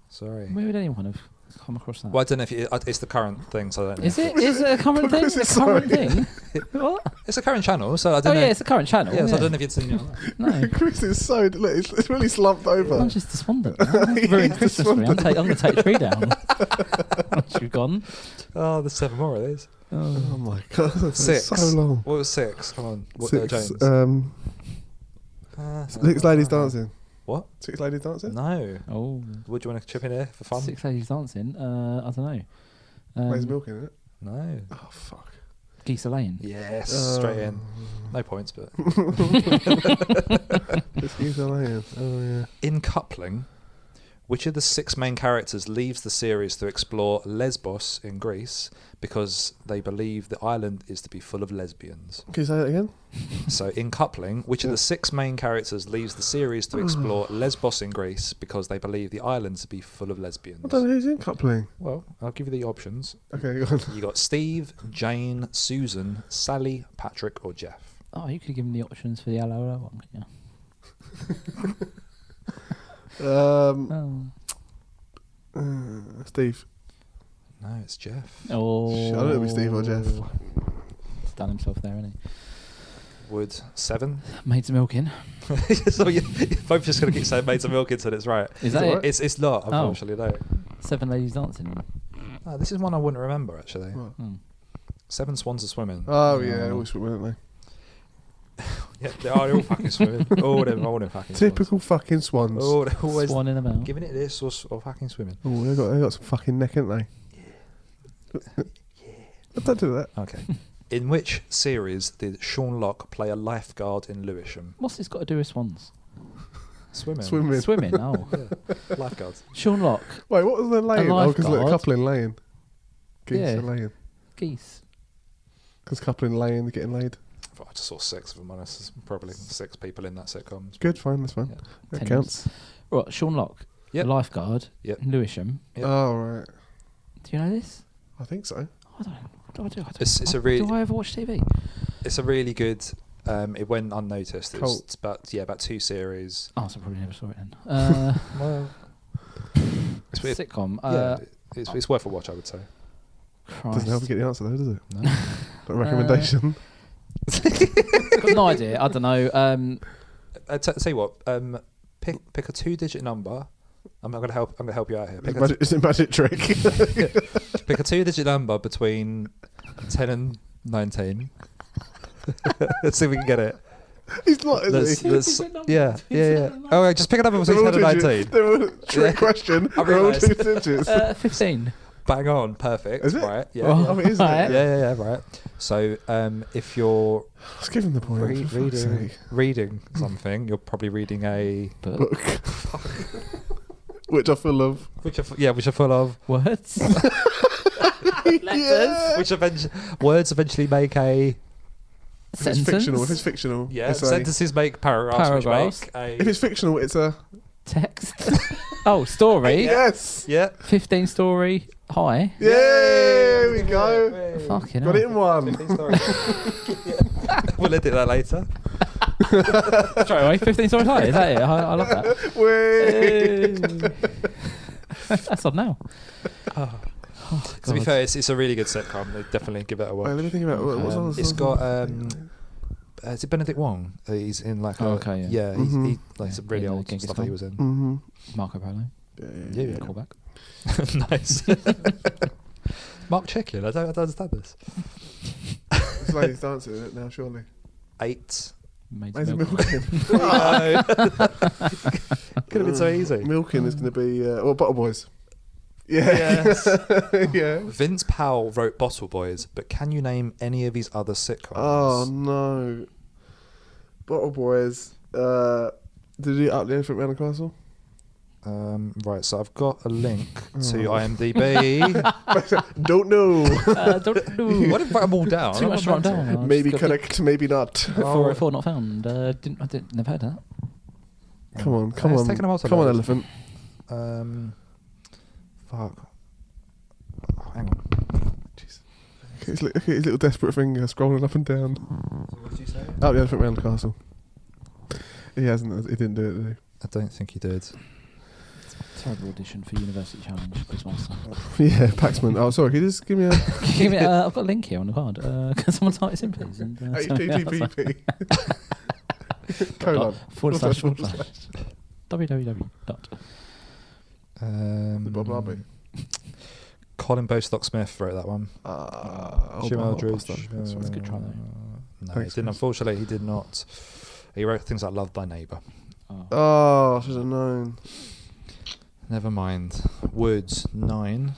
Sorry. Where would anyone have come across that? Well, I don't know if it's the current thing, so I don't know. Is it a current thing? Because A it's current sorry. thing? What? It's a current channel, so I Oh don't know. yeah, it's a current channel. Yeah, so I yeah. don't know if it's in your... No. Chris is so. Look, it's really slumped over. I'm just despondent. That's ruined Christmas for me. I'm gonna take the tree down. Once you've gone. Oh, there's 7 more of these. Oh my god, that's 6. so long. What was 6? Come on. What, 6. James. 6 ladies dancing. What? 6 ladies dancing. No. Oh. Would you want to chip in here for fun? 6 ladies dancing. I don't know. Where's milk in it? No. Oh fuck. Geese a laying. Yes, straight in. No points, but... Excuse me, laying. Oh yeah. In Coupling, which of the 6 main characters leaves the series to explore Lesbos in Greece because they believe the island is to be full of lesbians? Can you say that again? So, in Coupling, which of the 6 main characters leaves the series to explore Lesbos in Greece because they believe the island to be full of lesbians? I don't know who's in coupling. Well, I'll give you the options. Okay, go on. You got Steve, Jane, Susan, Sally, Patrick, or Jeff. Oh, you could give them the options for the LOL one, couldn't you? Steve. No, it's Jeff. Oh. I don't know if it'd be Steve or Jeff. He's done himself there, hasn't Would 7? he? Made some milk in. So you're both just going to keep saying made some milk until it's right. Is that it? It's not, unfortunately, no. 7 ladies dancing. Oh, this is one I wouldn't remember, actually. What? 7 swans are swimming. Oh yeah, always swim, don't they? Yeah, they're all fucking swimming. All them fucking Typical fucking swans. swans. Oh, they're always Swan in a mouth. giving it this or fucking swimming. Oh, they got some fucking neck, haven't they? Don't do that. Okay. In which series did Sean Locke play a lifeguard in Lewisham? What's this got to do with swans? Swimming. Swimming, oh. Yeah. Lifeguards. Sean Locke, Wait, what was the laying? Oh, because look, lifeguard? coupling laying. Geese Yeah. are laying. geese. Because coupling laying, they're getting laid. I just saw 6 of them, honest. There's probably 6 people in that sitcom. Good, fine, that's fine. Yeah. That Tennis. counts. Right, Sean Locke, Yep. the lifeguard, Yep. in Lewisham. Yep. Oh, right. Do you know this? I think so. I don't know. What do I do? It's a really- Do I ever watch TV? It's a really good... it went unnoticed. It was Cult. about 2 series. Oh, so I probably never saw it then. Well... It's weird. Sitcom. Yeah, it's worth a watch, I would say. Christ. Doesn't help you get the answer though, does it? No. Got a recommendation. Got no idea. I don't know. Say what? Pick a 2-digit number. I'm gonna help you out here. It's a magic trick. Pick a 2-digit number between 10 and 19. Let's see if we can get it. He's not, is he? Yeah. Oh, right, just pick a number between 10 and 19. They were a trick question. I They're all realised. 2 digits. 15. Bang on, perfect. Is it? Right. Yeah. Oh, Oh, it is, isn't it? Yeah, right. So, if you're Let's give him the point. for fuck's sake. reading something, you're probably reading a Book. Which are full of. which are full of Words. Yeah. which words eventually make a If it's fictional. If it's fictional. It's a, sentences make paragraphs. Paragraphs. Which make if it's fictional, it's a. Text. Oh, story. Yes. yeah. 15 story high. Yeah, there we go. Fucking Got hell. it in one. We'll edit that later. Straight away, 15 stories high. Is that it? I love that. That's odd now. To be fair, it's a really good sitcom. They definitely give it a watch. Wait, let me think about what's on. It's got is it Benedict Wong? He's in like yeah. he like some really In, old Genghis stuff Khan. he was in. Mm-hmm. Marco Polo. Yeah. Call back. Nice. Mark Chicken. I don't understand this. This lady's dancing in it now, surely. 8. Made Amazing milk. milking. Could have been so easy. Milking is going to be Bottle Boys. Yeah. Yes. Yeah. Vince Powell wrote Bottle Boys, but can you name any of his other sitcoms? Oh no. Bottle Boys. Did he up the Elephant Round the Castle? Right, so I've got a link to IMDb. Don't know. Don't know. What if I write them all down? Too much to write down. Maybe correct, maybe not. 404 not found. Never heard of that. Come on, It's taken a while to come on, load. elephant. Fuck. Oh, hang on. Look at his little desperate finger scrolling up and down. What did you say? Up the Elephant Round the Castle. He hasn't. He didn't do it, did he? I don't think he did. Terrible audition for University Challenge Quizmaster. Yeah, Paxman. Oh, sorry. Can you just give me a Give me. I've got a link here on the card. Can someone type this in, please? And, tell me the answer. HTTP colon www. Bob Larby. Colin Bostock-Smith wrote that one. Jim Eldridge. That's a good try, though. No, Thanks, he didn't. Unfortunately, he did not. He wrote things like Love Thy Neighbour. Oh, I should have known. Never mind. Woods, 9.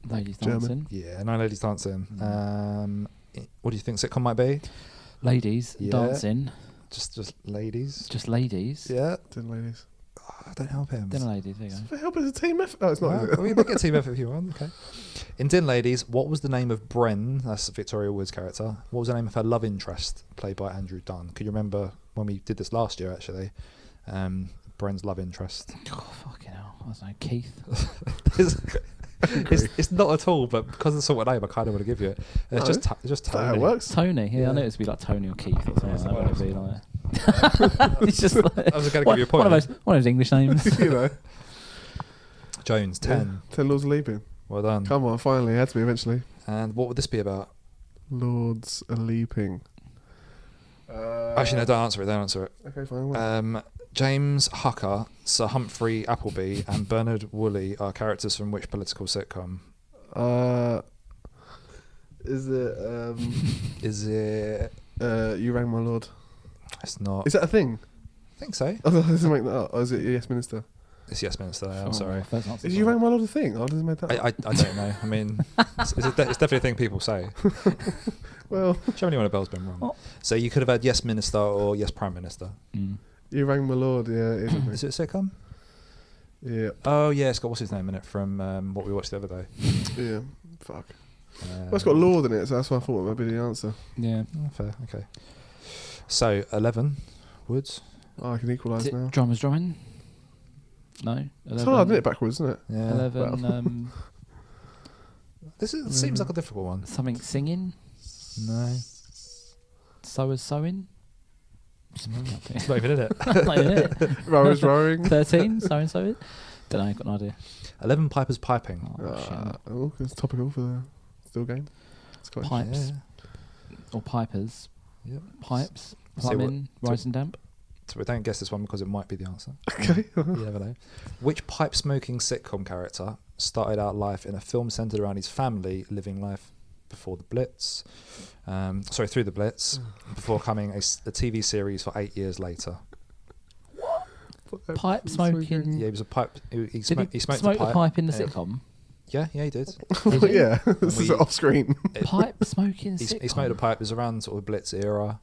Ladies German. dancing. Yeah, 9 Ladies Dancing. What do you think sitcom might be? Ladies Yeah. dancing. Just ladies. Just ladies. Yeah. Ten ladies. Oh, don't help him. Dinner ladies. There you go. For help is a team effort. No, it's not. Well, Is it? we can get team effort if you want. Okay. In Din Ladies, what was the name of Bren? That's Victoria Wood's character. What was the name of her love interest, played by Andrew Dunn? Could you remember when we did this last year? Actually, Bren's love interest. Oh, fucking hell. I don't know. Keith. It's not at all, but because it's sort of name, I kind of want to give you it. It's No. just Is that how Tony. it works? Tony. Yeah, Yeah. I knew it would be like Tony or Keith or something. Yeah, That would be like. It's just like, I was going to give you a point. one of those English names. You know. Jones, 10. 10 Lords of Leaping. Well done. Come on, finally. It had to be eventually. And what would this be about? Lords of Leaping. Actually, no, don't answer it. Don't answer it. Okay, fine. James Hucker, Sir Humphrey Appleby, and Bernard Woolley are characters from which political sitcom? Is it Is it? You Rang My Lord? It's not. Is that a thing? I think so. I thought I was making that up. Or is it Yes Minister? It's Yes Minister. I'm Oh, sorry. first answer. Is You Rang My Lord a thing? I just made that up. I don't know. I mean, it's definitely a thing people say. Well, Generally, when a bell's been wrong. Oh. So you could have had Yes Minister or Yes Prime Minister. You Rang My Lord, yeah, it is a thing. Is it a sitcom? Yeah, Oh yeah, it's got what's his name in it from what we watched the other day. yeah. Fuck. Well, it's got Lord in it, so that's why I thought it might be the answer. Yeah. Fair. Okay. So 11. Woods. Oh, I can equalise Is it now. drummers drumming? No. It's hard, isn't it, backwards, isn't it? Yeah. 11. Seems like a difficult one. Something singing. No. Sowers sowing. It's not even in it. Not in it. Rowers rowing. 13. Sowing sowing. Don't know. Got no idea. 11 Pipers Piping. Oh, shit. Oh, it's topical for the still game. Scottish. Pipes Yeah. or pipers. Yep. Pipes, So plumbing, rise and damp. So we don't guess this one because it might be the answer. Okay. You never know. Which pipe-smoking sitcom character started out life in a film centered around his family living life before the Blitz? Through the Blitz, before coming a TV series for 8 years later. Pipe smoking. Yeah, he was a pipe. He smoked a smoke pipe. the pipe in the sitcom? Yeah, he did. Yeah, this is off screen. Pipe smoking sitcom. He smoked a pipe. It was around sort of Blitz era.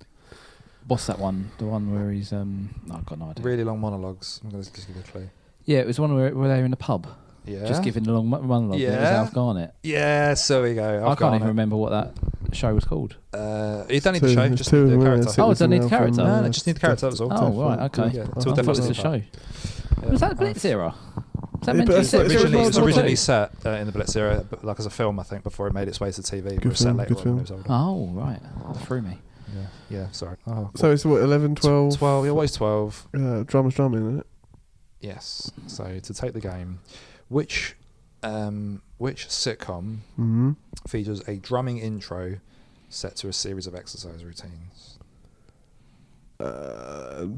What's that one? The one where he's I've got no idea. Really long monologues. I'm going to just give you a clue. Yeah, it was one where they're in a pub. Yeah. Just giving the long monologue. Yeah. It was Alf Garnett. Yeah, so we go. I can't even remember what that show was called. You don't need the show, just need the character. Oh, don't need the character? No, just need the character, that was all. Oh, right, okay. Yeah, I thought it was the show. Was that the Blitz era? Was that meant to be set originally set in the Blitz era, but like as a film, I think, before it made its way to TV. But it was set later on when it was older. Oh, right. That threw me. Yeah, sorry. Oh, cool. So it's what, 11, 12? 12, yeah, what is 12? Drummer's drumming, isn't it? Yes. So to take the game, which sitcom features a drumming intro set to a series of exercise routines?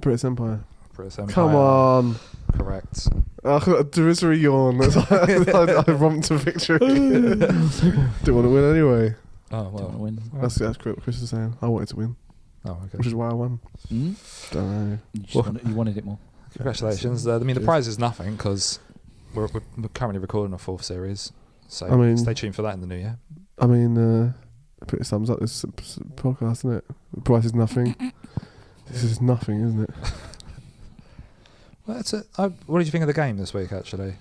British Empire. British Empire. Come on. Correct. I got a derisory yawn. I romped to victory. Didn't want to win anyway. Oh, well. Don't want to win. That's what Chris is saying. I wanted to win. Oh, okay. Which is why I won. Mm? Don't know. You wanted it more. Congratulations. I mean, the prize is nothing because we're currently recording a fourth series. So stay tuned for that in the new year. I mean, put a thumbs up this podcast, isn't it? The price is nothing. This is nothing, isn't it? Well, that's it. What did you think of the game this week, actually?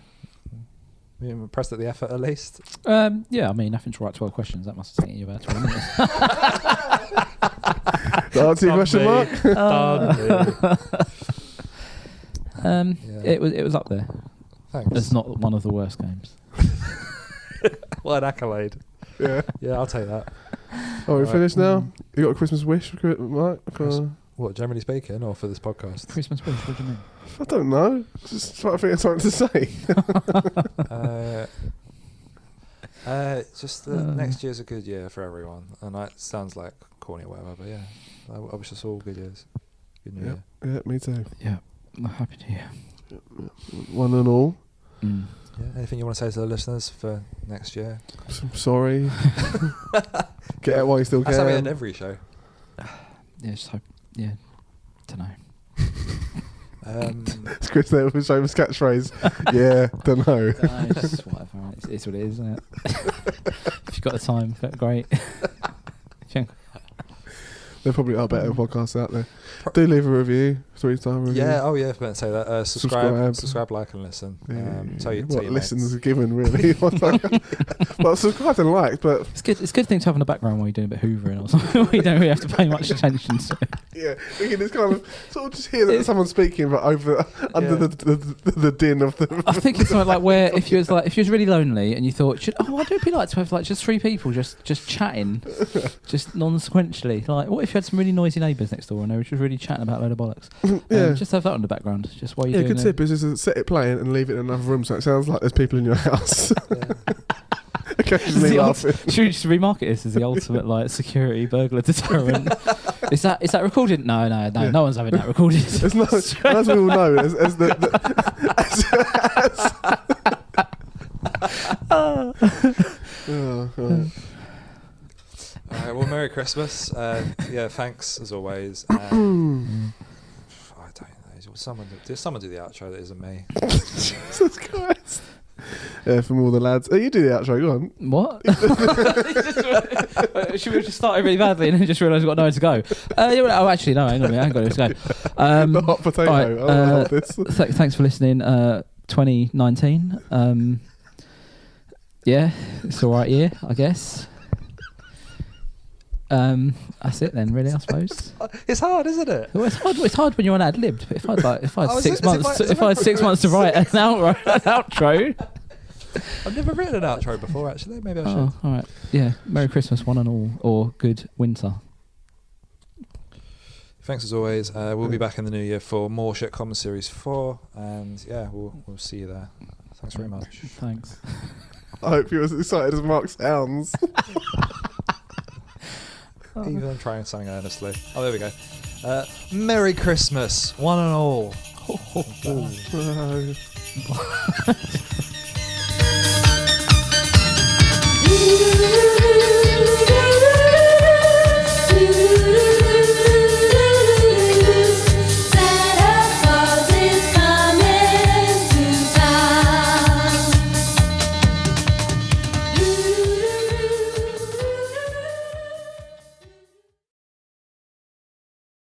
Were you impressed at the effort, at least? Yeah, I mean, nothing to write 12 questions. That must have taken you about 12 minutes. The answer your question mark? It was up there. Thanks. It's not one of the worst games. What an accolade. Yeah. Yeah, I'll take that. Oh, we finished now? You got a Christmas wish, Mark? What, generally speaking, or for this podcast? Christmas wish, what do you mean? I don't know. Just trying to think of something to say. Next year's a good year for everyone. And that sounds like corny or whatever, but yeah. I wish us all good years. Good new year. Yeah, me too. Yeah, happy New Year. One and all. Mm. Yeah. Anything you want to say to the listeners for next year? I'm sorry. Get out while you still can. That's how we end every show. Yeah, just hope. Yeah, don't know. It's Chris there with his famous catchphrase. Yeah, don't know. It's just whatever. It's what it is, isn't it? If you've got the time, great. There probably are better podcasts out there. Do leave a review, 3-star review. Yeah, I was going to say that. Subscribe, like, and listen. Tell your listens mates. are given, really. Well, subscribe and like, but It's good. It's a good thing to have in the background while you're doing a bit of hoovering or something. You don't really have to pay much attention to it. yeah, we can just kind of sort of just hear that someone's speaking, but under the din of the. I think it's something like where if you was really lonely and you thought, I'd really like to have like just 3 people just chatting, just non-sequentially. Like, what if you had some really noisy neighbours next door and they were just really chatting about a load of bollocks? Yeah, just have that on the background, just while you're doing. Good tip is just set it playing and leave it in another room so it sounds like there's people in your house. Occasionally laughing. Should we just remarket this as the ultimate like security burglar deterrent? Is that recorded? No, Yeah. no one's having that recorded. It's not, as we all know, as All right, well, Merry Christmas. Thanks as always. I don't know. Someone do the outro that isn't me. Jesus Christ. Yeah, from all the lads. You do the outro, go on. What? Should we just start really badly and then just realise we've got nowhere to go? Actually, no, hang on a minute, I ain't got nowhere to go. The hot potato. Right, this. Thanks for listening. 2019. Yeah, it's all right year, I guess. That's it then, really, I suppose. It's hard, isn't it? Well, it's hard when you're on ad-libbed. But if I had 6 months, if I had 6 months to write an outro. I've never written an outro before, actually. Maybe I should. Oh, all right. Yeah. Merry Christmas, one and all, or good winter. Thanks as always. We'll be back in the new year for more Shitcoms Series 4, and yeah, we'll see you there. Thanks very much. Thanks. I hope you're as excited as Mark sounds. Even trying something earnestly. Oh, there we go. Merry Christmas, one and all. No.